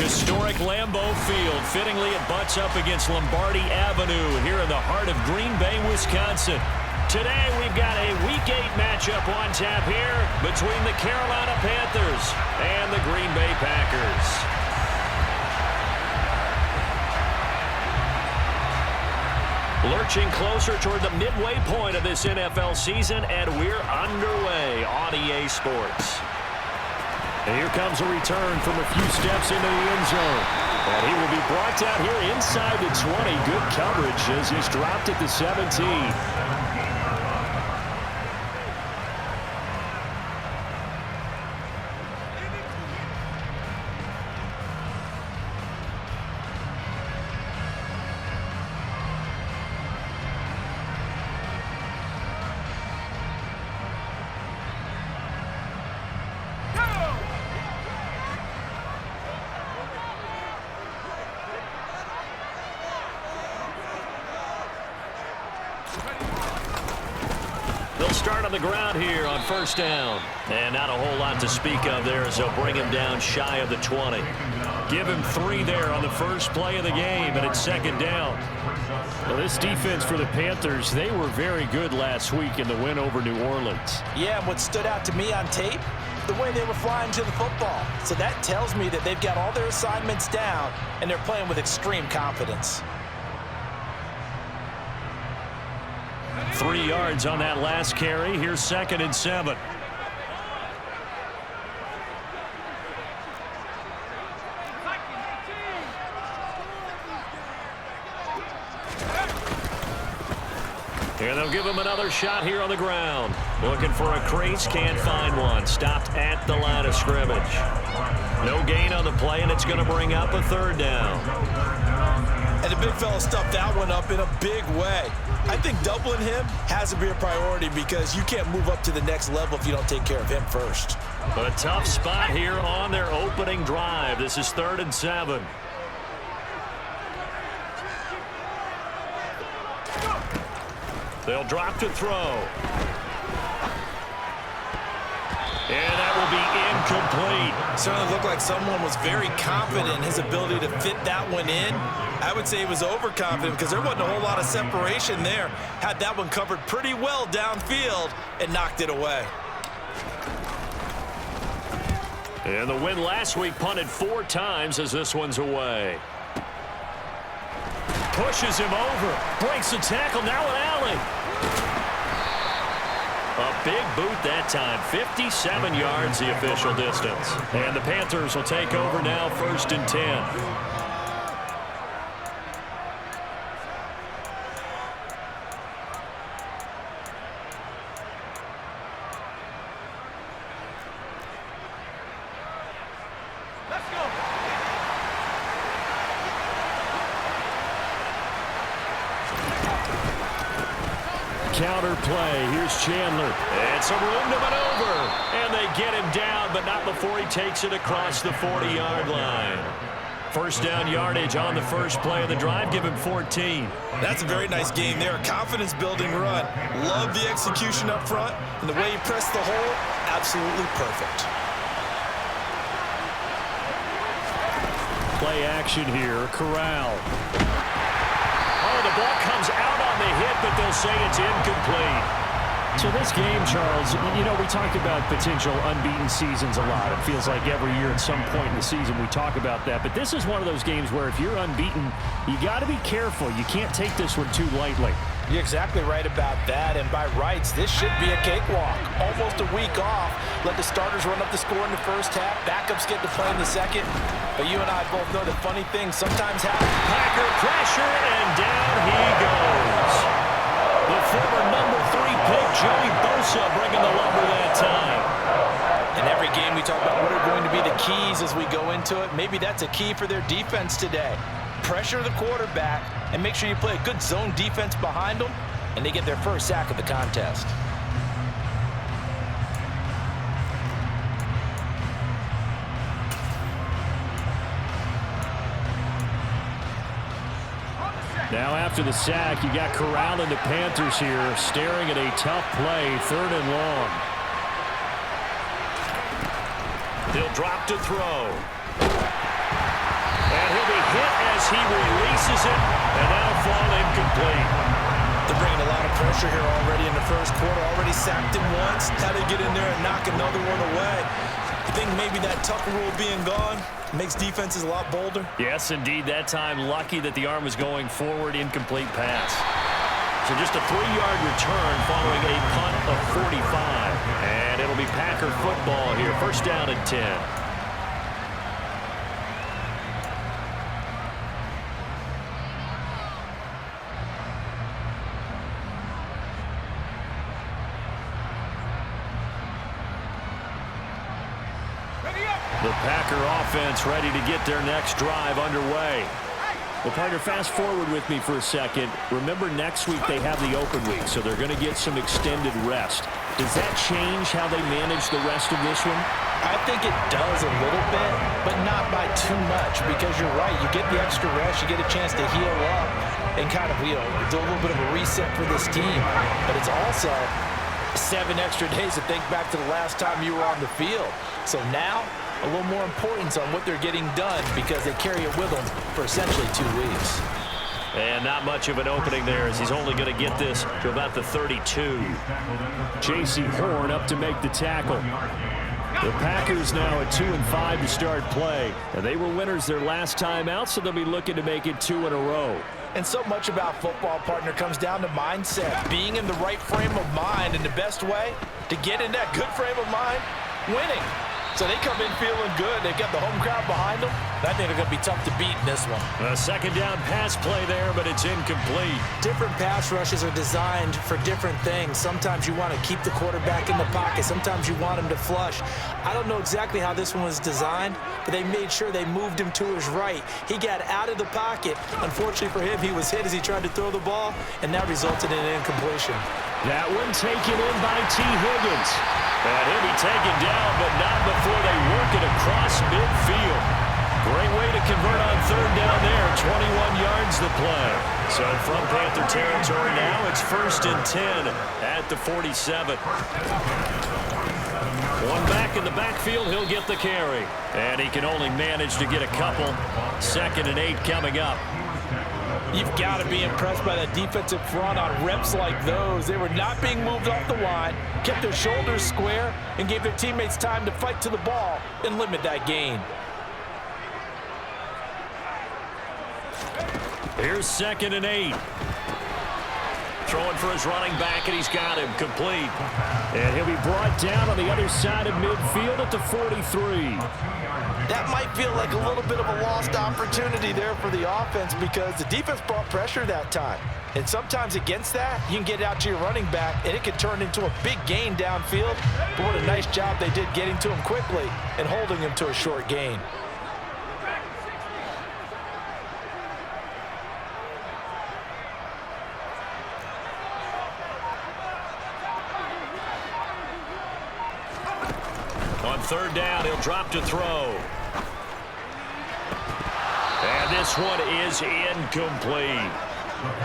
Historic Lambeau Field. Fittingly, it butts up against Lombardi Avenue here in the heart of Green Bay, Wisconsin. Today, we've got a Week 8 matchup on tap here between the Carolina Panthers and the Green Bay Packers. Lurching closer toward the midway point of this NFL season, and we're underway on EA Sports. And here comes a return from a few steps into the end zone. And he will be brought down here inside the 20. Good coverage as he's dropped at the 17. They'll start on the ground here on first down. And not a whole lot to speak of there as they'll bring him down shy of the 20. Give him 3 there on the first play of the game, and it's second down. Well, this defense for the Panthers, they were very good last week in the win over New Orleans. Yeah, and what stood out to me on tape, the way they were flying to the football. So that tells me that they've got all their assignments down, and they're playing with extreme confidence. 3 yards on that last carry. Here's 2nd and 7. And they'll give him another shot here on the ground. Looking for a crease, can't find one. Stopped at the line of scrimmage. No gain on the play, and it's going to bring up a 3rd down. And the big fella stuffed that one up in a big way. I think doubling him has to be a priority because you can't move up to the next level if you don't take care of him first. A tough spot here on their opening drive. This is 3rd and 7. They'll drop to throw. And that will be incomplete. Certainly looked like someone was very confident in his ability to fit that one in. I would say he was overconfident because there wasn't a whole lot of separation there. Had that one covered pretty well downfield and knocked it away. And the win last week punted 4 times as this one's away. Pushes him over. Breaks the tackle. Now an alley. A big boot that time. 57 yards the official distance. And the Panthers will take over now, 1st and 10. Counter play. Here's Chandler. And some room to maneuver. And they get him down, but not before he takes it across the 40-yard line. First down yardage on the first play of the drive. Give him 14. That's a very nice game there. A confidence-building run. Love the execution up front. And the way he pressed the hole, absolutely perfect. Play action here. Corral. Oh, the ball comes out on the hit, but they'll say it's incomplete. So this game, Charles, you know, we talked about potential unbeaten seasons a lot. It feels like every year at some point in the season we talk about that. But this is one of those games where if you're unbeaten, you got to be careful. You can't take this one too lightly. You're exactly right about that. And by rights, this should be a cakewalk. Almost a week off. Let the starters run up the score in the first half. Backups get to play in the second. But you and I both know that funny things sometimes happen. Packer pressure, and down he goes. The former number 3 pick, Joey Bosa, bringing the lumber that time. In every game we talk about what are going to be the keys as we go into it. Maybe that's a key for their defense today. Pressure the quarterback and make sure you play a good zone defense behind them, and they get their first sack of the contest. Now after the sack, you got Corral and the Panthers here staring at a tough play, 3rd and long. He'll drop to throw. And he'll be hit as he releases it, and that'll fall incomplete. They're bringing a lot of pressure here already in the first quarter. Already sacked him once. How to get in there and knock another one away. You think maybe that Tucker rule being gone makes defenses a lot bolder? Yes, indeed. That time, lucky that the arm was going forward. Incomplete pass. So just a 3-yard return following a punt of 45. And it'll be Packer football here. First down and 10. The Packer offense ready to get their next drive underway. Well, partner, fast forward with me for a second. Remember, next week they have the open week, so they're going to get some extended rest. Does that change how they manage the rest of this one? I think it does a little bit, but not by too much, because you're right. You get the extra rest, you get a chance to heal up and kind of, do a little bit of a reset for this team. But it's also 7 extra days to think back to the last time you were on the field. So now, a little more importance on what they're getting done because they carry it with them for essentially 2 weeks. And not much of an opening there as he's only going to get this to about the 32. J.C. Horn up to make the tackle. The Packers now at 2-5 to start play. And they were winners their last time out, so they'll be looking to make it 2 in a row. And so much about football, partner, comes down to mindset. Being in the right frame of mind, and the best way to get in that good frame of mind, winning. So they come in feeling good. They've got the home crowd behind them. I think they're going to be tough to beat in this one. A second down pass play there, but it's incomplete. Different pass rushes are designed for different things. Sometimes you want to keep the quarterback in the pocket. Sometimes you want him to flush. I don't know exactly how this one was designed, but they made sure they moved him to his right. He got out of the pocket. Unfortunately for him, he was hit as he tried to throw the ball, and that resulted in an incompletion. That one taken in by T. Higgins. And he'll be taken down, but not before they work it across midfield. Great way to convert on third down there. 21 yards the play. So from Panther territory now, it's 1st and 10 at the 47. One back in the backfield, he'll get the carry. And he can only manage to get a couple. 2nd and 8 coming up. You've got to be impressed by that defensive front on reps like those. They were not being moved off the line, kept their shoulders square, and gave their teammates time to fight to the ball and limit that gain. Here's 2nd and 8. Throwing for his running back, and he's got him complete. And he'll be brought down on the other side of midfield at the 43. That might feel like a little bit of a lost opportunity there for the offense because the defense brought pressure that time. And sometimes against that, you can get out to your running back, and it can turn into a big gain downfield. But what a nice job they did getting to him quickly and holding him to a short gain. On third down, he'll drop to throw. And this one is incomplete.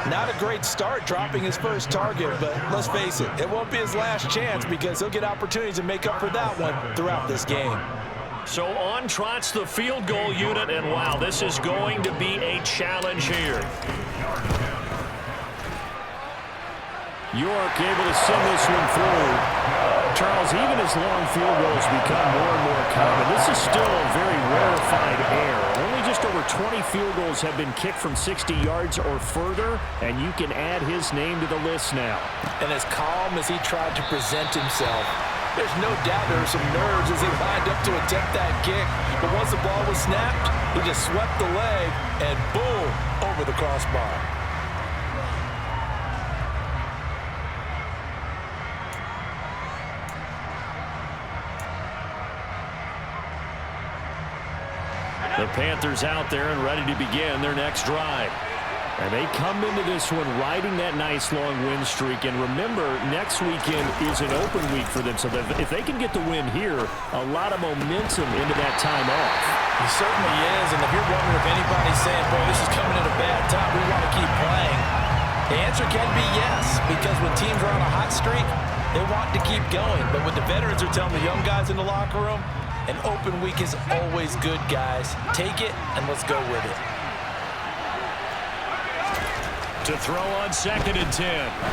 Not a great start dropping his first target, but let's face it, it won't be his last chance because he'll get opportunities to make up for that one throughout this game. So on trots the field goal unit, and wow, this is going to be a challenge here. York able to send this one through. Charles, even as long field goals become more and more common, this is still a very rarefied air. Only just over 20 field goals have been kicked from 60 yards or further, and you can add his name to the list now. And as calm as he tried to present himself, there's no doubt there were some nerves as he lined up to attempt that kick. But once the ball was snapped, he just swept the leg and boom, over the crossbar. The Panthers out there and ready to begin their next drive. And they come into this one riding that nice long win streak. And remember, next weekend is an open week for them. So if they can get the win here, a lot of momentum into that time off. It certainly is. And if you're wondering if anybody's saying, boy, this is coming at a bad time, we want to keep playing, the answer can be yes. Because when teams are on a hot streak, they want to keep going. But what the veterans are telling the young guys in the locker room, An open week is always good, guys. Take it, and let's go with it. To throw on 2nd and 10.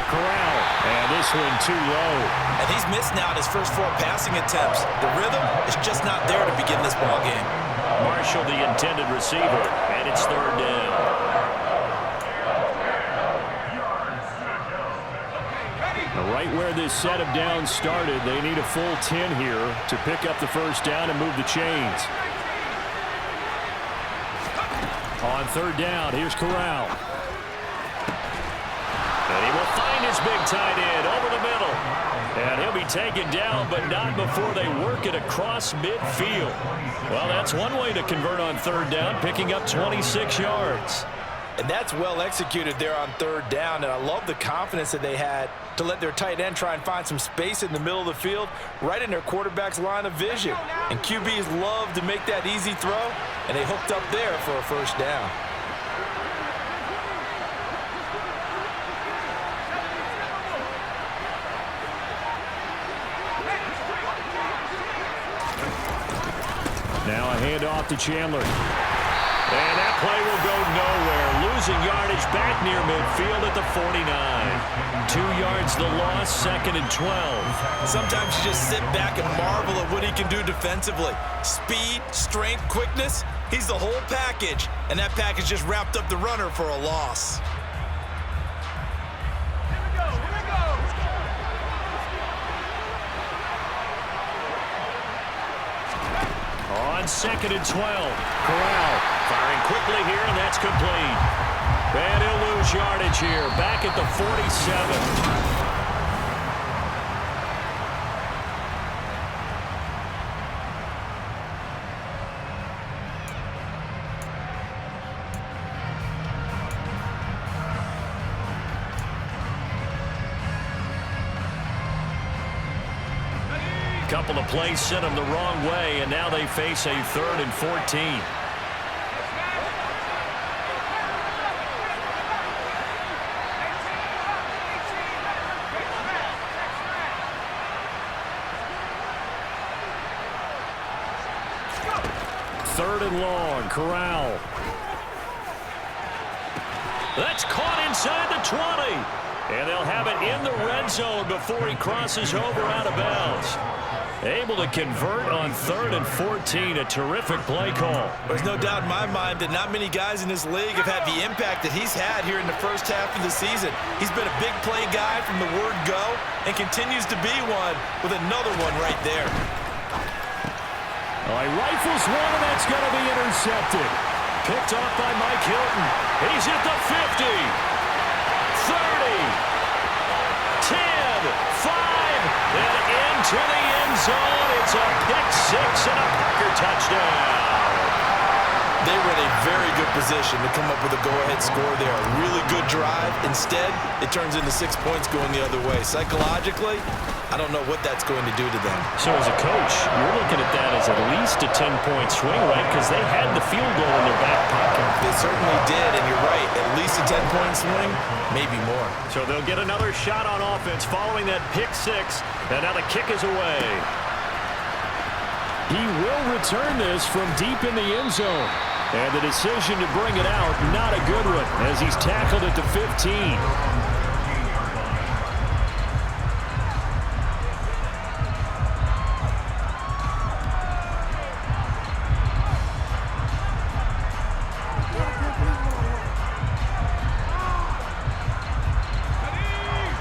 Corral. And this one too low. And he's missed now in his first 4 passing attempts. The rhythm is just not there to begin this ball game. Marshall, the intended receiver, and it's 3rd down. Right where this set of downs started, they need a full 10 here to pick up the 1st down and move the chains. On 3rd down, here's Corral. And he will find his big tight end over the middle. And he'll be taken down, but not before they work it across midfield. Well, that's one way to convert on 3rd down, picking up 26 yards. And that's well executed there on 3rd down, and I love the confidence that they had to let their tight end try and find some space in the middle of the field, right in their quarterback's line of vision. And QBs love to make that easy throw, and they hooked up there for a 1st down. Now a handoff to Chandler. And that play will go nowhere. Losing yardage back near midfield at the 49. 2 yards the loss, 2nd and 12. Sometimes you just sit back and marvel at what he can do defensively. Speed, strength, quickness, he's the whole package. And that package just wrapped up the runner for a loss. On 2nd and 12. Corral firing quickly here, and that's complete. And he'll lose yardage here, back at the 47. Couple of plays sent them the wrong way, and now they face a 3rd and 14. Third and long, Corral. That's caught inside the 20. And they'll have it in the red zone before he crosses over out of bounds. Able to convert on 3rd and 14. A terrific play call. There's no doubt in my mind that not many guys in this league have had the impact that he's had here in the first half of the season. He's been a big play guy from the word go and continues to be one with another one right there. He rifles one, and that's going to be intercepted. Picked off by Mike Hilton. He's at the 50. 30. 10. 5. And into the end zone. It's a pick 6 and a Packer touchdown. They were in a very good position to come up with a go-ahead score there. A really good drive. Instead, it turns into 6 points going the other way. Psychologically, I don't know what that's going to do to them. So as a coach, you're looking at that as at least a 10-point swing, right? Because they had the field goal in their back pocket. They certainly did, and you're right. At least a 10-point swing, maybe more. So they'll get another shot on offense following that pick 6. And now the kick is away. He will return this from deep in the end zone. And the decision to bring it out, not a good one, as he's tackled at the 15.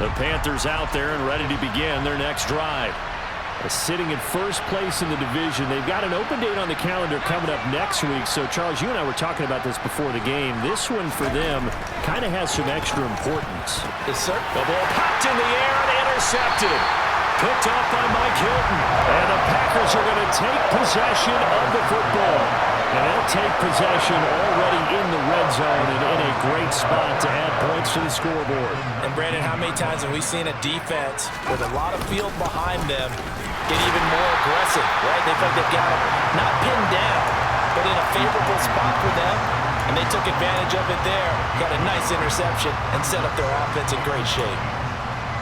The Panthers out there and ready to begin their next drive. Sitting in first place in the division. They've got an open date on the calendar coming up next week. So, Charles, you and I were talking about this before the game. This one for them kind of has some extra importance. Yes, sir. The ball popped in the air and intercepted. Picked off by Mike Hilton. And the Packers are going to take possession of the football. And they'll take possession already in the red zone and in a great spot to add points to the scoreboard. And, Brandon, how many times have we seen a defense with a lot of field behind them get even more aggressive, right? They felt they've got it not pinned down, but in a favorable spot for them, and they took advantage of it there, got a nice interception, and set up their offense in great shape.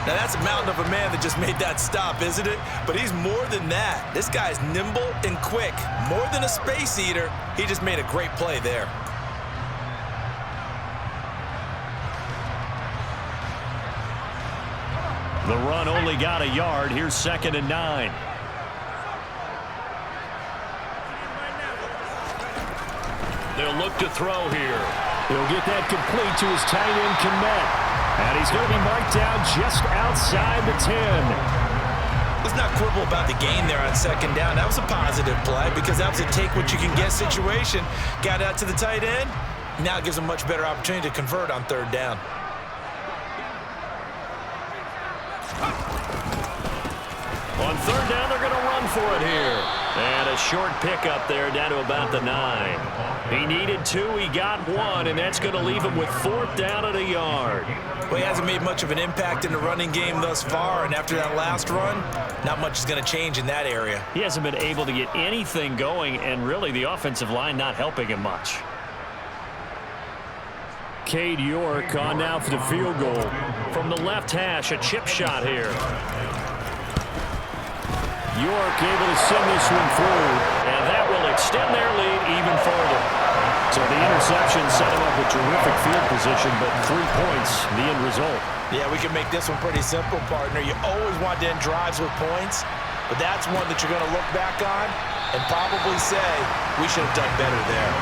Now, that's a mountain of a man that just made that stop, isn't it? But he's more than that. This guy's nimble and quick. More than a space eater, he just made a great play there. The run only got a yard. Here's 2nd and 9. They'll look to throw here. He'll get that complete to his tight end, Kmet. And he's going to be marked down just outside the 10. Let's not quibble about the gain there on 2nd down. That was a positive play because that was a take-what-you-can-get situation. Got out to the tight end. Now it gives him a much better opportunity to convert on 3rd down. On 3rd down, they're going to run for it here. And a short pickup there down to about the 9. He needed 2, he got 1, and that's going to leave him with 4th down at a yard. Well, he hasn't made much of an impact in the running game thus far, and after that last run, not much is going to change in that area. He hasn't been able to get anything going, and really the offensive line not helping him much. Cade York on now for the field goal. From the left hash, a chip shot here. York able to send this one through. And that will extend their lead even further. So the interception set him up with terrific field position, but 3 points, the end result. Yeah, we can make this one pretty simple, partner. You always want to end drives with points, but that's one that you're going to look back on and probably say, we should have done better there.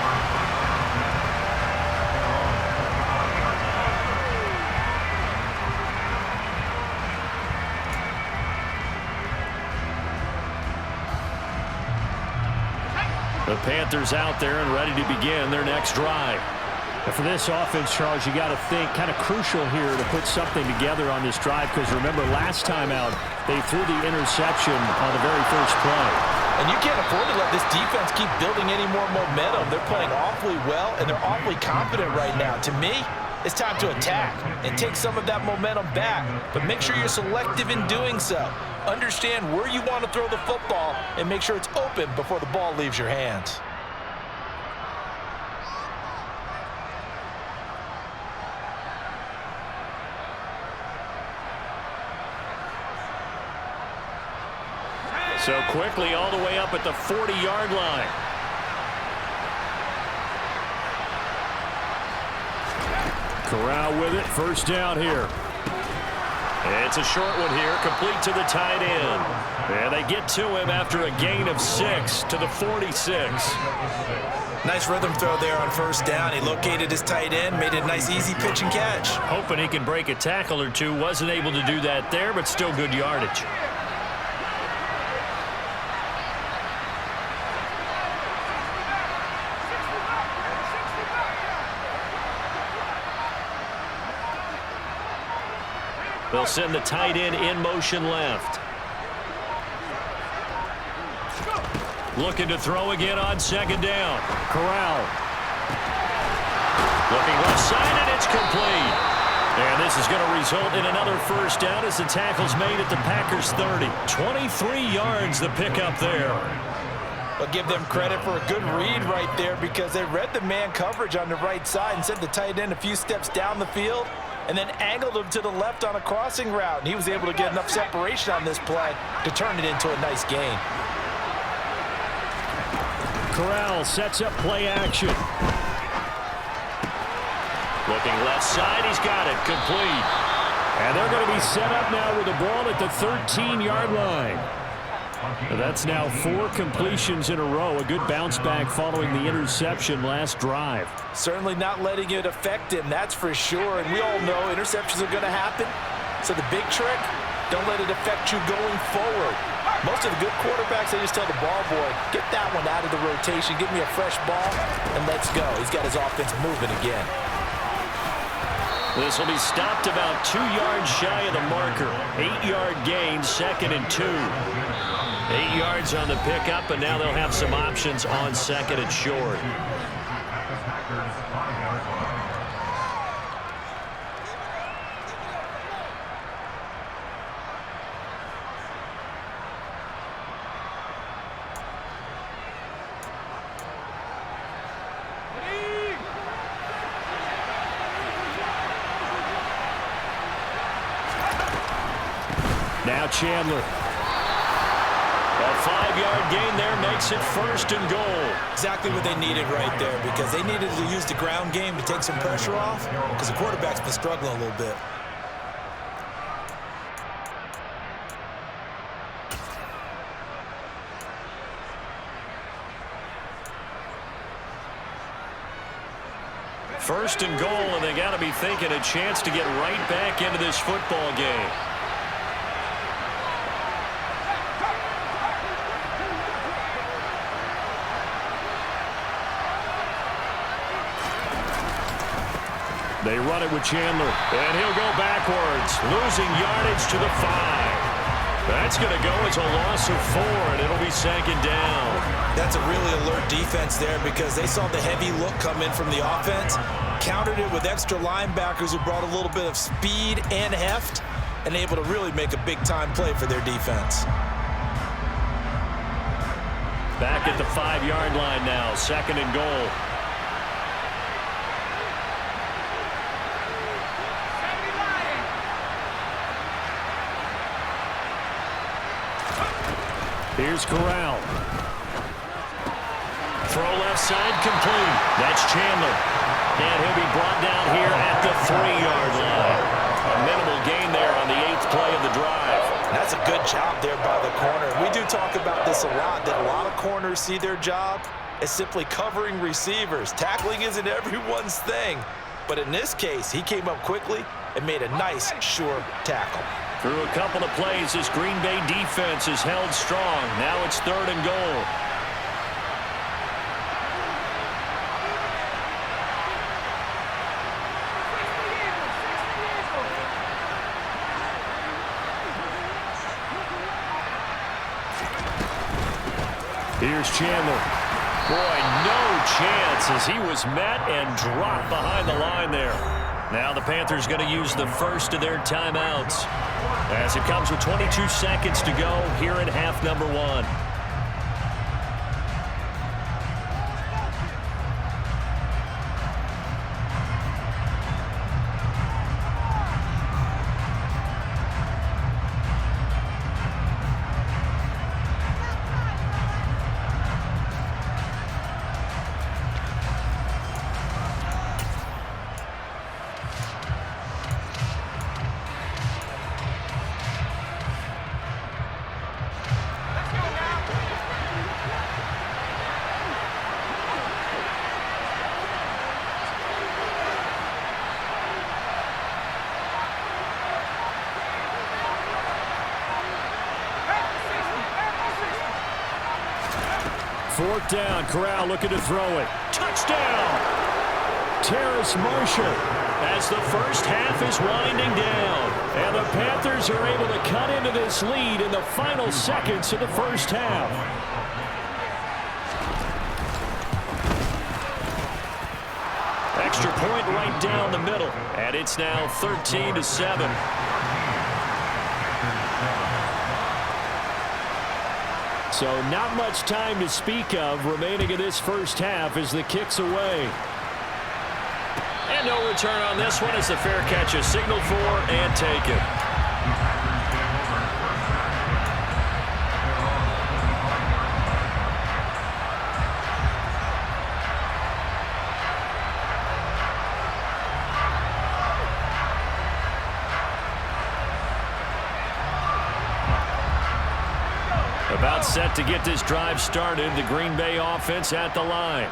The Panthers out there and ready to begin their next drive. And for this offense, Charles, you got to think kind of crucial here to put something together on this drive, because remember last time out they threw the interception on the very first play. And you can't afford to let this defense keep building any more momentum. They're playing awfully well, and they're awfully confident right now. To me, it's time to attack and take some of that momentum back, but make sure you're selective in doing so. Understand where you want to throw the football and make sure it's open before the ball leaves your hands. So quickly all the way up at the 40-yard line. Corral with it, 1st down here. It's a short one here, complete to the tight end. And they get to him after a gain of 6 to the 46. Nice rhythm throw there on 1st down. He located his tight end, made it a nice easy pitch and catch. Hoping he can break a tackle or two. Wasn't able to do that there, but still good yardage. They'll send the tight end in motion left. Looking to throw again on 2nd down. Corral. Looking left side, and it's complete. And this is going to result in another 1st down as the tackle's made at the Packers' 30. 23 yards the pickup there. I'll give them credit for a good read right there because they read the man coverage on the right side and sent the tight end a few steps down the field and then angled him to the left on a crossing route. And he was able to get enough separation on this play to turn it into a nice gain. Corral sets up play action. Looking left side, he's got it, complete. And they're going to be set up now with the ball at the 13-yard line. That's now 4 completions in a row. A good bounce back following the interception last drive. Certainly not letting it affect him, that's for sure. And we all know interceptions are going to happen. So the big trick, don't let it affect you going forward. Most of the good quarterbacks, they just tell the ball boy, get that one out of the rotation, give me a fresh ball, and let's go. He's got his offense moving again. This will be stopped about 2 yards shy of the marker. 8-yard gain, 2nd and 2. 8 yards on the pickup, and now they'll have some options on 2nd and short. Now Chandler. A 5-yard gain there makes it 1st and goal. Exactly what they needed right there, because they needed to use the ground game to take some pressure off, because the quarterback's been struggling a little bit. First and goal, and they got to be thinking a chance to get right back into this football game. They run it with Chandler, and he'll go backwards, losing yardage to the 5. That's going to go as a loss of 4, and it'll be 2nd down. That's a really alert defense there, because they saw the heavy look come in from the offense, countered it with extra linebackers who brought a little bit of speed and heft, and able to really make a big-time play for their defense. Back at the 5-yard line now, 2nd and goal. Here's Corral. Throw left side complete. That's Chandler. And he'll be brought down here at the 3-yard line. A minimal gain there on the 8th play of the drive. That's a good job there by the corner. We do talk about this a lot, that a lot of corners see their job as simply covering receivers. Tackling isn't everyone's thing. But in this case, he came up quickly and made a nice, sure tackle. Through a couple of plays, this Green Bay defense is held strong. Now it's 3rd and goal. Here's Chandler. Boy, no chance as he was met and dropped behind the line there. Now the Panthers going to use the first of their timeouts as it comes with 22 seconds to go here in half number 1. Fourth down, Corral looking to throw it. Touchdown! Terrace Marshall. As the first half is winding down. And the Panthers are able to cut into this lead in the final seconds of the first half. Extra point right down the middle. And it's now 13-7. So not much time to speak of remaining in this first half as the kick's away. And no return on this one as the fair catch is signaled for and taken. About set to get this drive started, the Green Bay offense at the line.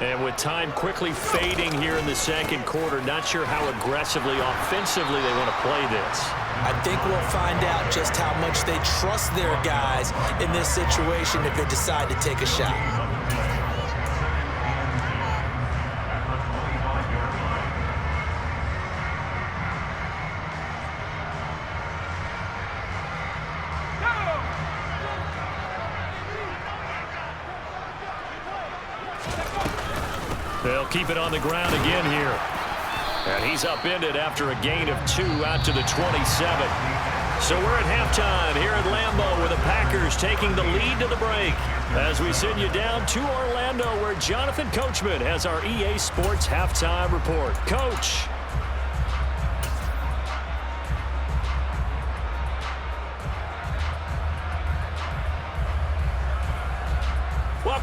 And with time quickly fading here in the second quarter, not sure how aggressively, offensively they want to play this. I think we'll find out just how much they trust their guys in this situation if they decide to take a shot. They'll keep it on the ground again here. And he's upended after a gain of 2 out to the 27. So we're at halftime here at Lambeau with the Packers taking the lead to the break. As we send you down to Orlando where Jonathan Coachman has our EA Sports halftime report. Coach.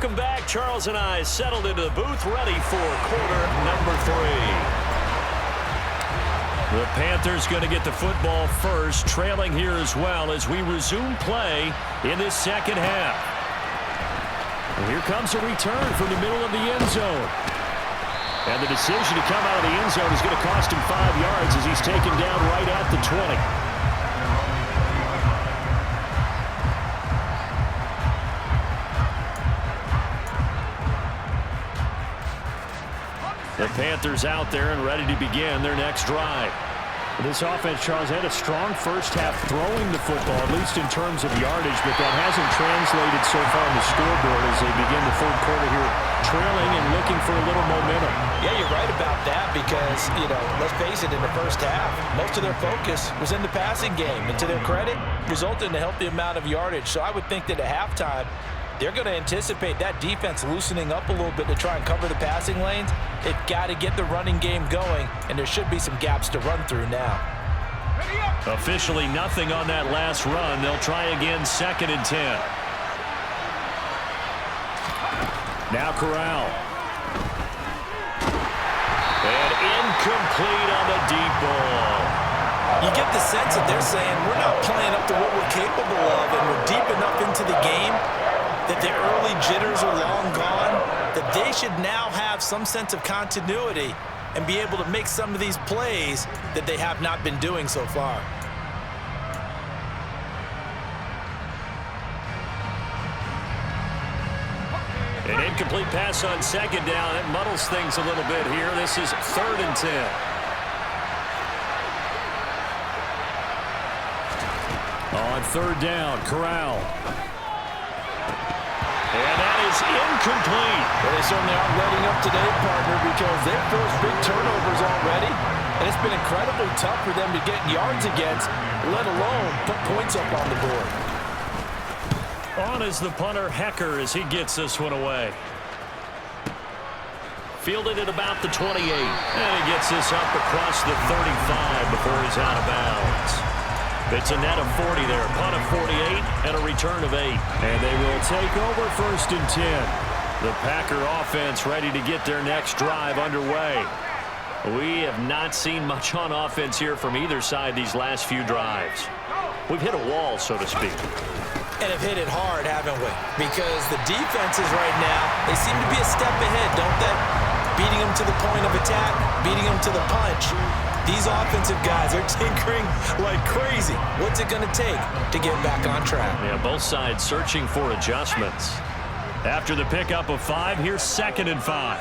Welcome back. Charles and I settled into the booth, ready for quarter number 3. The Panthers going to get the football first, trailing here as well as we resume play in this second half. And here comes a return from the middle of the end zone. And the decision to come out of the end zone is going to cost him 5 yards as he's taken down right at the 20. The Panthers out there and ready to begin their next drive. This offense, Charles, had a strong first half throwing the football, at least in terms of yardage, but that hasn't translated so far on the scoreboard as they begin the third quarter here, trailing and looking for a little momentum. Yeah, you're right about that because, let's face it, in the first half, most of their focus was in the passing game. And to their credit, resulted in a healthy amount of yardage. So I would think that at halftime, they're going to anticipate that defense loosening up a little bit to try and cover the passing lanes. They've got to get the running game going, and there should be some gaps to run through now. Officially nothing on that last run. They'll try again, 2nd and 10. Now Corral. And incomplete on the deep ball. You get the sense that they're saying we're not playing up to what we're capable of, and we're deep enough into the game that the early jitters are long gone, that they should now have some sense of continuity and be able to make some of these plays that they have not been doing so far. An incomplete pass on 2nd down. It muddles things a little bit here. This is 3rd and 10. On 3rd down, Corral. And that is incomplete. Well, they certainly aren't letting up today, partner, because they've forced big turnovers already, and it's been incredibly tough for them to get yards against, let alone put points up on the board. On is the punter, Hecker, as he gets this one away. Fielded at about the 28. And he gets this up across the 35 before he's out of bounds. It's a net of 40 there. Punt of 48 and a return of 8. And they will take over 1st and 10. The Packer offense ready to get their next drive underway. We have not seen much on offense here from either side these last few drives. We've hit a wall, so to speak. And have hit it hard, haven't we? Because the defenses right now, they seem to be a step ahead, don't they? Beating them to the point of attack, beating them to the punch. These offensive guys are tinkering like crazy. What's it going to take to get back on track? Yeah, both sides searching for adjustments. After the pickup of 5, here's 2nd and 5.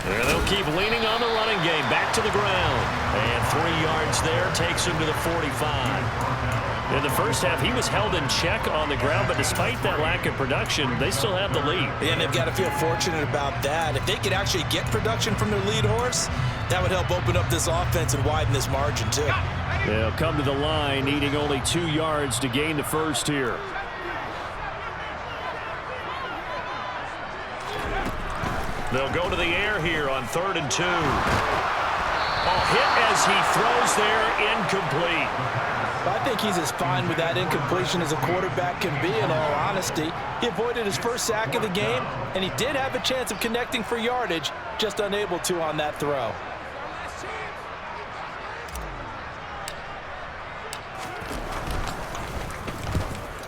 And they'll keep leaning on the running game. Back to the ground. And 3 yards there takes him to the 45. In the first half, he was held in check on the ground, but despite that lack of production, they still have the lead. And they've got to feel fortunate about that. If they could actually get production from their lead horse, that would help open up this offense and widen this margin, too. They'll come to the line, needing only 2 yards to gain the first here. They'll go to the air here on 3rd and 2. Hit as he throws there, incomplete. I think he's as fine with that incompletion as a quarterback can be, in all honesty. He avoided his first sack of the game, and he did have a chance of connecting for yardage, just unable to on that throw.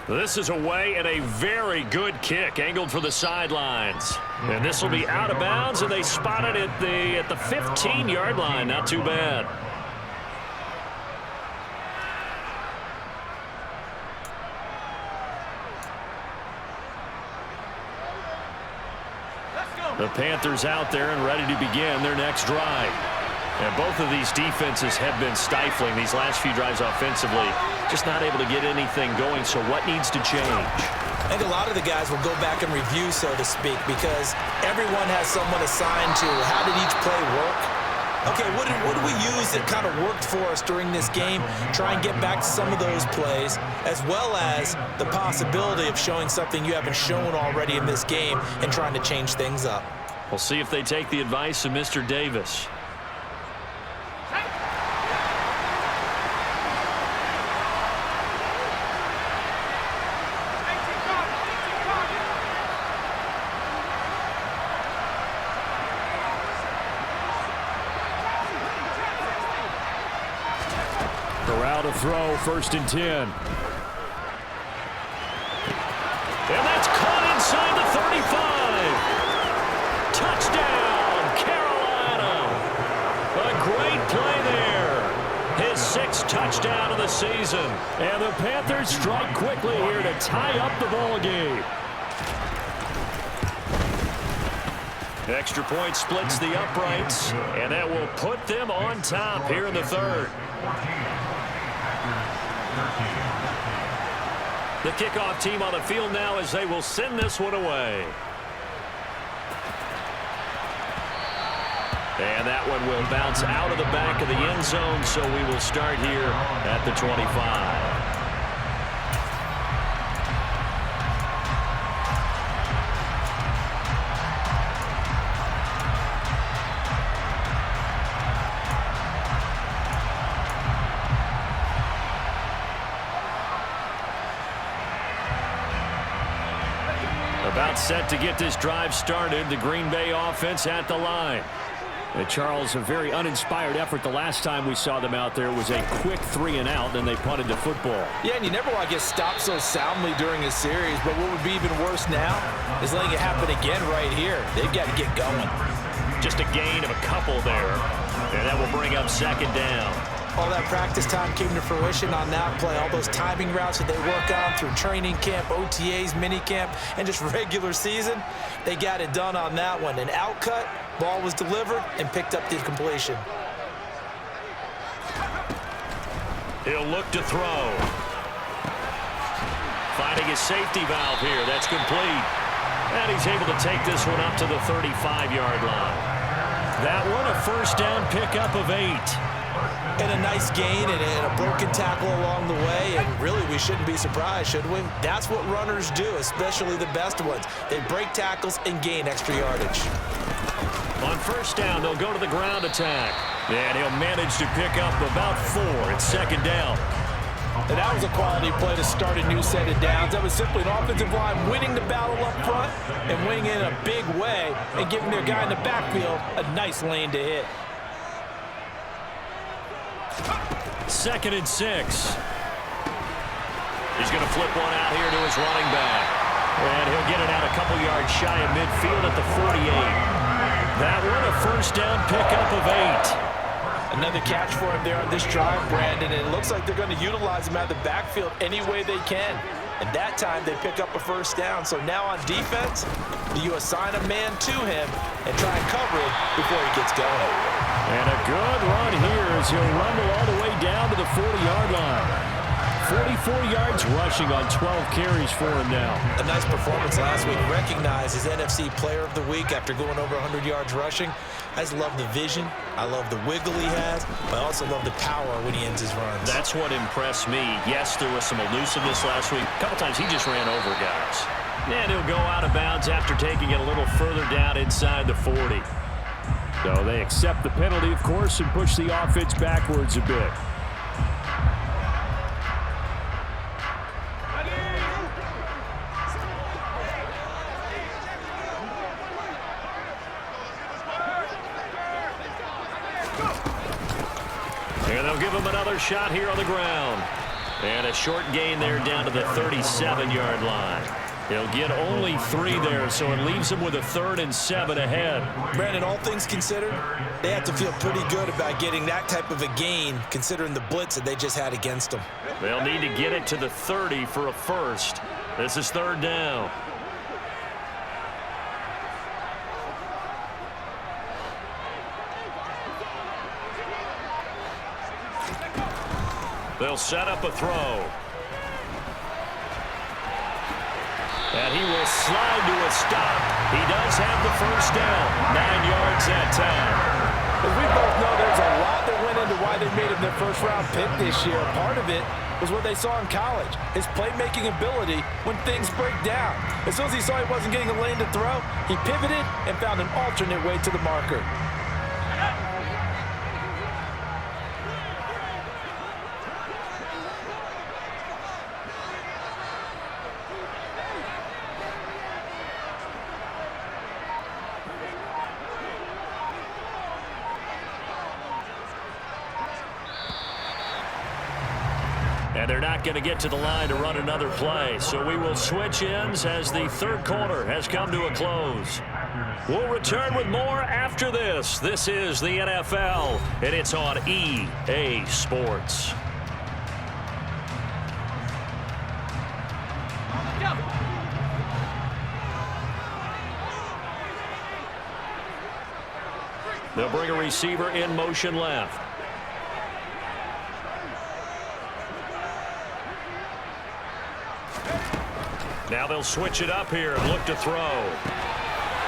This is away and a very good kick, angled for the sidelines. And this will be out of bounds, and they spot it at the 15-yard line. Not too bad. The Panthers out there and ready to begin their next drive. And both of these defenses have been stifling these last few drives offensively. Just not able to get anything going, so what needs to change? I think a lot of the guys will go back and review, so to speak, because everyone has someone assigned to how did each play work. Okay, what do we use that kind of worked for us during this game? Try and get back to some of those plays, as well as the possibility of showing something you haven't shown already in this game and trying to change things up. We'll see if they take the advice of Mr. Davis. Corral to throw, 1st and 10. And that's caught inside the 35. Touchdown, Carolina. A great play there. His 6th touchdown of the season. And the Panthers strike quickly here to tie up the ball game. Extra point splits the uprights, and that will put them on top here in the 3rd. The kickoff team on the field now as they will send this one away. And that one will bounce out of the back of the end zone, so we will start here at the 25. About set to get this drive started. The Green Bay offense at the line. And Charles, a very uninspired effort. The last time we saw them out there was a quick 3-and-out, then they punted the football. Yeah, and you never want to get stopped so soundly during a series, but what would be even worse now is letting it happen again right here. They've got to get going. Just a gain of a couple there, and that will bring up 2nd down. All that practice time came to fruition on that play. All those timing routes that they work on through training camp, OTAs, minicamp, and just regular season, they got it done on that one. An outcut, ball was delivered, and picked up the completion. He'll look to throw. Finding his safety valve here. That's complete. And he's able to take this one up to the 35-yard line. That one a 1st down pickup of 8. And a nice gain and a broken tackle along the way, and really we shouldn't be surprised, should we? That's what runners do, especially the best ones. They break tackles and gain extra yardage. On 1st down, they'll go to the ground attack. And he'll manage to pick up about 4. It's 2nd down. And that was a quality play to start a new set of downs. That was simply an offensive line winning the battle up front and winning in a big way and giving their guy in the backfield a nice lane to hit. 2nd and 6. He's going to flip one out here to his running back. And he'll get it out a couple yards shy of midfield at the 48. That one a 1st down pickup of 8. Another catch for him there on this drive, Brandon. And it looks like they're going to utilize him out of the backfield any way they can. And that time they pick up a 1st down. So now on defense, you assign a man to him and try and cover him before he gets going. And a good run here as he'll rumble all the way down to the 40-yard line. 44 yards rushing on 12 carries for him now. A nice performance last week. Recognized as NFC Player of the Week after going over 100 yards rushing. I just love the vision. I love the wiggle he has. I also love the power when he ends his runs. That's what impressed me. Yes, there was some elusiveness last week. A couple times he just ran over guys. And he'll go out of bounds after taking it a little further down inside the 40. So they accept the penalty, of course, and push the offense backwards a bit. And they'll give him another shot here on the ground. And a short gain there down to the 37-yard line. He'll get only 3 there, so it leaves him with a 3rd and 7 ahead. Brandon, all things considered, they have to feel pretty good about getting that type of a gain, considering the blitz that they just had against them. They'll need to get it to the 30 for a 1st. This is 3rd down. They'll set up a throw. And he will slide to a stop. He does have the 1st down. 9 yards that time. As we both know, there's a lot that went into why they made him their 1st-round pick this year. Part of it was what they saw in college, his playmaking ability when things break down. As soon as he saw he wasn't getting a lane to throw, he pivoted and found an alternate way to the marker. And they're not going to get to the line to run another play. So we will switch ends as the third quarter has come to a close. We'll return with more after this. This is the NFL, and it's on EA Sports. They'll bring a receiver in motion left. Now they'll switch it up here and look to throw.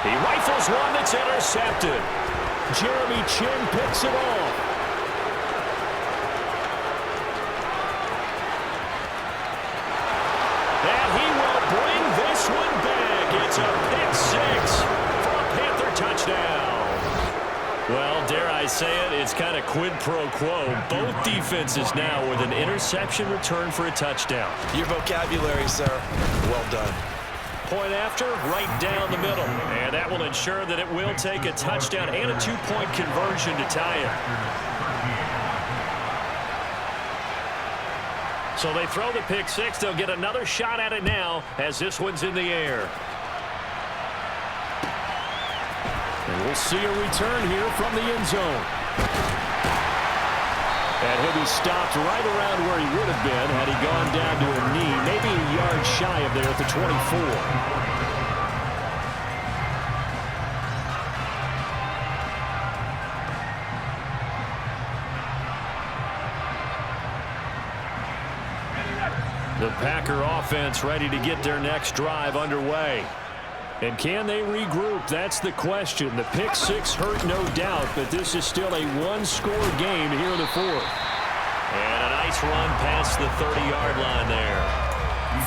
He rifles one that's intercepted. Jeremy Chin picks it off. And he will bring this one back. It's a pick six for a Panther touchdown. Well, dare I say it, it's kind of quid pro quo. Both defenses now with an interception return for a touchdown. Your vocabulary, sir. Well done. Point after, right down the middle. And that will ensure that it will take a touchdown and a two-point conversion to tie it. So they throw the pick six. They'll get another shot at it now as this one's in the air. And we'll see a return here from the end zone. And he'll be stopped right around where he would have been had he gone down to a knee, maybe a yard shy of there at the 24. The Packer offense ready to get their next drive underway. And can they regroup? That's the question. The pick six hurt, no doubt, but this is still a one-score game here in the fourth. And a nice run past the 30-yard line there.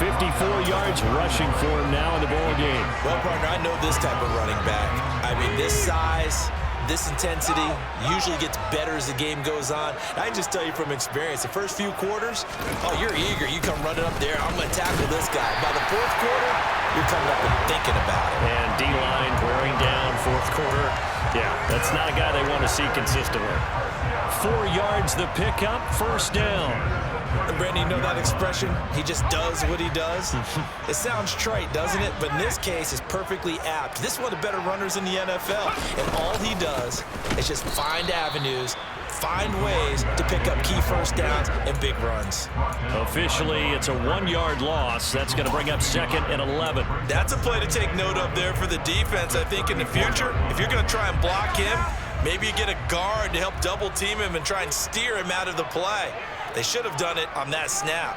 54 yards rushing for him now in the ball game. Well, partner, I know this type of running back. I mean, this size, this intensity usually gets better as the game goes on. I can just tell you from experience, the first few quarters, oh, you're eager. You come running up there, I'm going to tackle this guy. By the fourth quarter, you're coming up and thinking about it. And D-line wearing down fourth quarter. Yeah, that's not a guy they want to see consistently. 4 yards the pickup, first down. And Brandon, you know that expression? He just does what he does. It sounds trite, doesn't it? But in this case, it's perfectly apt. This is one of the better runners in the NFL. And all he does is just find avenues, find ways to pick up key first downs and big runs. Officially, it's a 1-yard loss. That's going to bring up 2nd and 11. That's a play to take note of there for the defense, I think, in the future. If you're going to try and block him, maybe you get a guard to help double team him and try and steer him out of the play. They should have done it on that snap.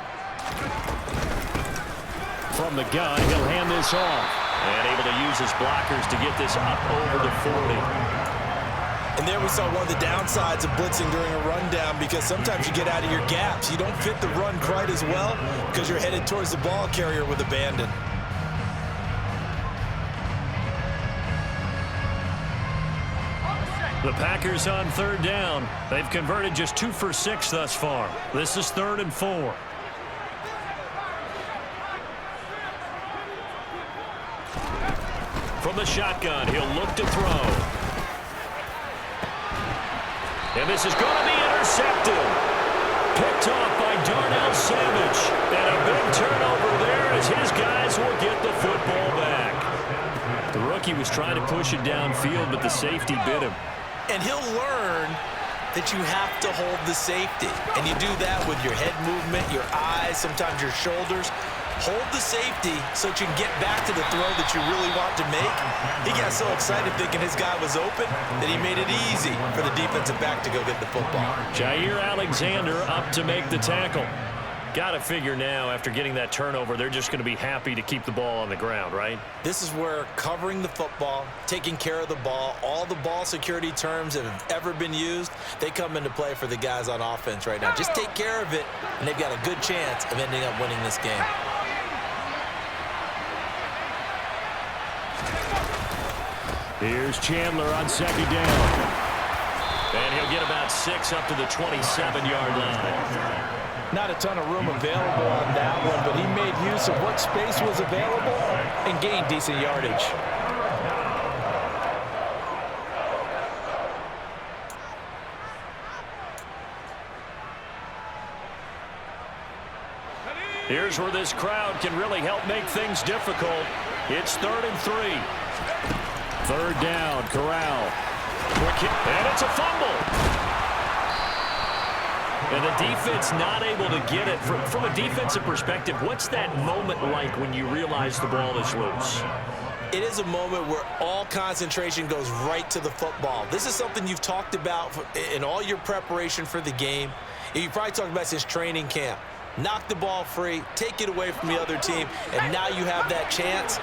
From the gun, he'll hand this off. And able to use his blockers to get this up over the 40. And there we saw one of the downsides of blitzing during a rundown, because sometimes you get out of your gaps. You don't fit the run quite as well because you're headed towards the ball carrier with abandon. The Packers on third down. They've converted just 2 for 6 thus far. This is 3rd and 4. From the shotgun, he'll look to throw. And this is going to be intercepted. Picked off by Darnell Savage. And a big turnover there as his guys will get the football back. The rookie was trying to push it downfield, but the safety bit him. And he'll learn that you have to hold the safety. And you do that with your head movement, your eyes, sometimes your shoulders. Hold the safety so that you can get back to the throw that you really want to make. He got so excited thinking his guy was open that he made it easy for the defensive back to go get the football. Jair Alexander up to make the tackle. Got to figure now, after getting that turnover, they're just going to be happy to keep the ball on the ground, right? This is where covering the football, taking care of the ball, all the ball security terms that have ever been used, they come into play for the guys on offense right now. Just take care of it, and they've got a good chance of ending up winning this game. Here's Chandler on 2nd down. And he'll get about 6 up to the 27-yard line. Not a ton of room available on that one, but he made use of what space was available and gained decent yardage. Here's where this crowd can really help make things difficult. It's 3rd and 3. 3rd down, Corral. And it's a fumble. And the defense not able to get it. From a defensive perspective, what's that moment like when you realize the ball is loose? It is a moment where all concentration goes right to the football. This is something you've talked about in all your preparation for the game. You probably talked about since training camp. Knock the ball free, take it away from the other team, and now you have that chance.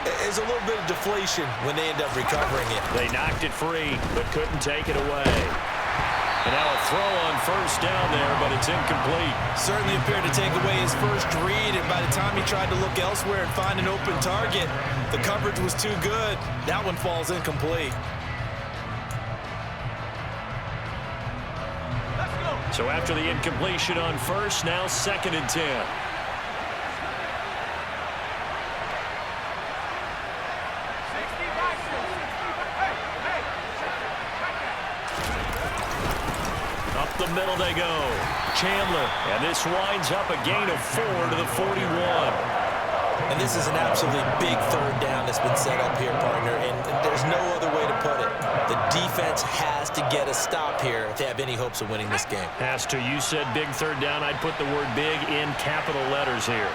There's a little bit of deflation when they end up recovering it. They knocked it free, but couldn't take it away. And now a throw on 1st down there, but it's incomplete. Certainly appeared to take away his first read, and by the time he tried to look elsewhere and find an open target, the coverage was too good. That one falls incomplete. So after the incompletion on 1st, now 2nd and 10. Up the middle they go. Chandler, and this winds up a gain of 4 to the 41. And this is an absolutely big 3rd down that's been set up here, partner, and there's no other way to put it. The defense has to get a stop here if they have any hopes of winning this game. Has to. You said big 3rd down. I'd put the word big in capital letters here.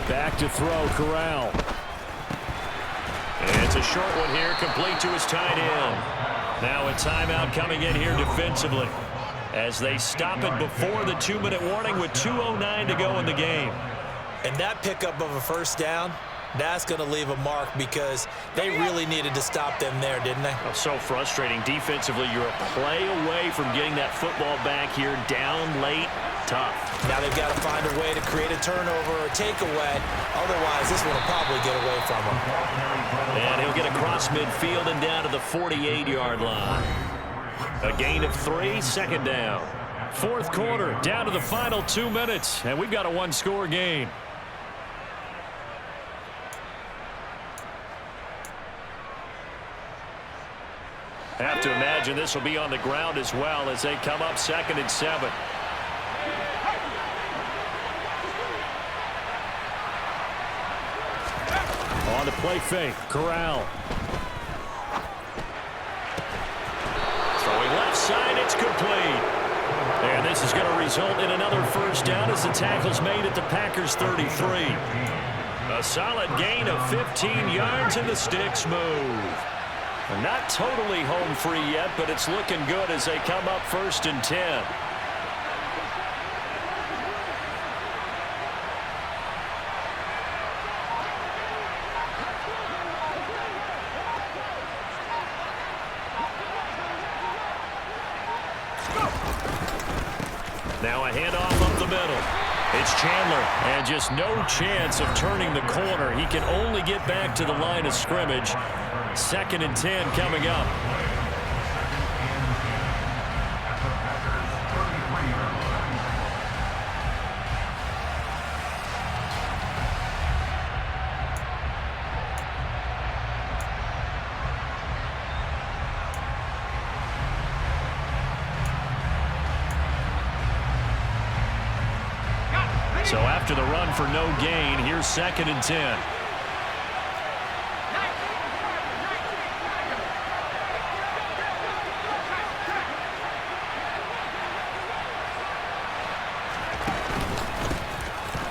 Back to throw, Corral. And it's a short one here, complete to his tight end. Now a timeout coming in here defensively as they stop it before the 2-minute warning with 2:09 to go in the game. And that pickup of a 1st down, that's going to leave a mark because they really needed to stop them there, didn't they? Oh, so frustrating. Defensively, you're a play away from getting that football back here down late. Tough. Now they've got to find a way to create a turnover or takeaway. Otherwise, this one will probably get away from him. And he'll get across midfield and down to the 48-yard line. A gain of 3, 2nd down. 4th quarter, down to the final 2 minutes, and we've got a 1-score game. Have to imagine this will be on the ground as well as they come up 2nd and 7. On the play fake, Corral. Throwing left side, it's complete. And this is going to result in another 1st down as the tackle's made at the Packers' 33. A solid gain of 15 yards and the sticks move. Not totally home free yet, but it's looking good as they come up 1st and 10. Now a handoff up the middle. It's Chandler, and just no chance of turning the corner. He can only get back to the line of scrimmage. 2nd and 10 coming up. So after the run for no gain, here's 2nd and 10.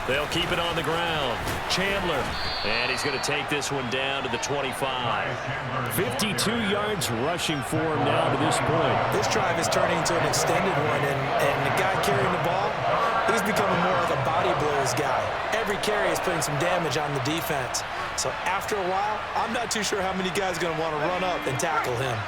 They'll keep it on the ground. Chandler, and he's going to take this one down to the 25. 52 yards rushing for him now to this point. This drive is turning into an extended one, and the guy carrying the ball, he's becoming more like a body blows guy. Every carry is putting some damage on the defense. So after a while, I'm not too sure how many guys are going to want to run up and tackle him.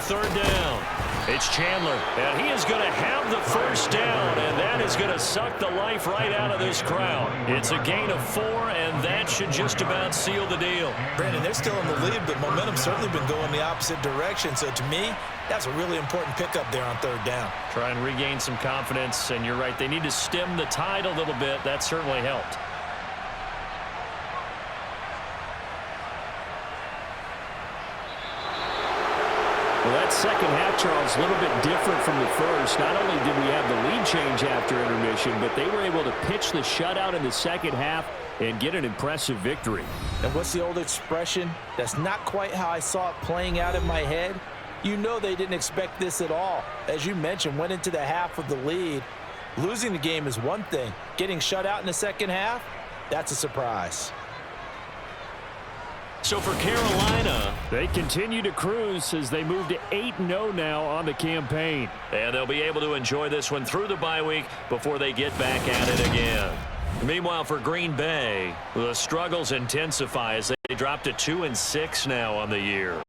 third down. It's Chandler, and he is going to have the first down, and that is going to suck the life right out of this crowd. It's a gain of 4, and that should just about seal the deal. Brandon, they're still in the lead, but momentum's certainly been going the opposite direction. So to me, that's a really important pickup there on third down. Try and regain some confidence, and you're right, they need to stem the tide a little bit. That certainly helped. Well, that second half, Charles, a little bit different from the first. Not only did we have the lead change after intermission, but they were able to pitch the shutout in the second half and get an impressive victory. And what's the old expression? That's not quite how I saw it playing out in my head. You know they didn't expect this at all. As you mentioned, went into the half with the lead. Losing the game is one thing. Getting shut out in the second half, that's a surprise. So for Carolina, they continue to cruise as they move to 8-0 now on the campaign. And they'll be able to enjoy this one through the bye week before they get back at it again. Meanwhile, for Green Bay, the struggles intensify as they drop to 2-6 now on the year.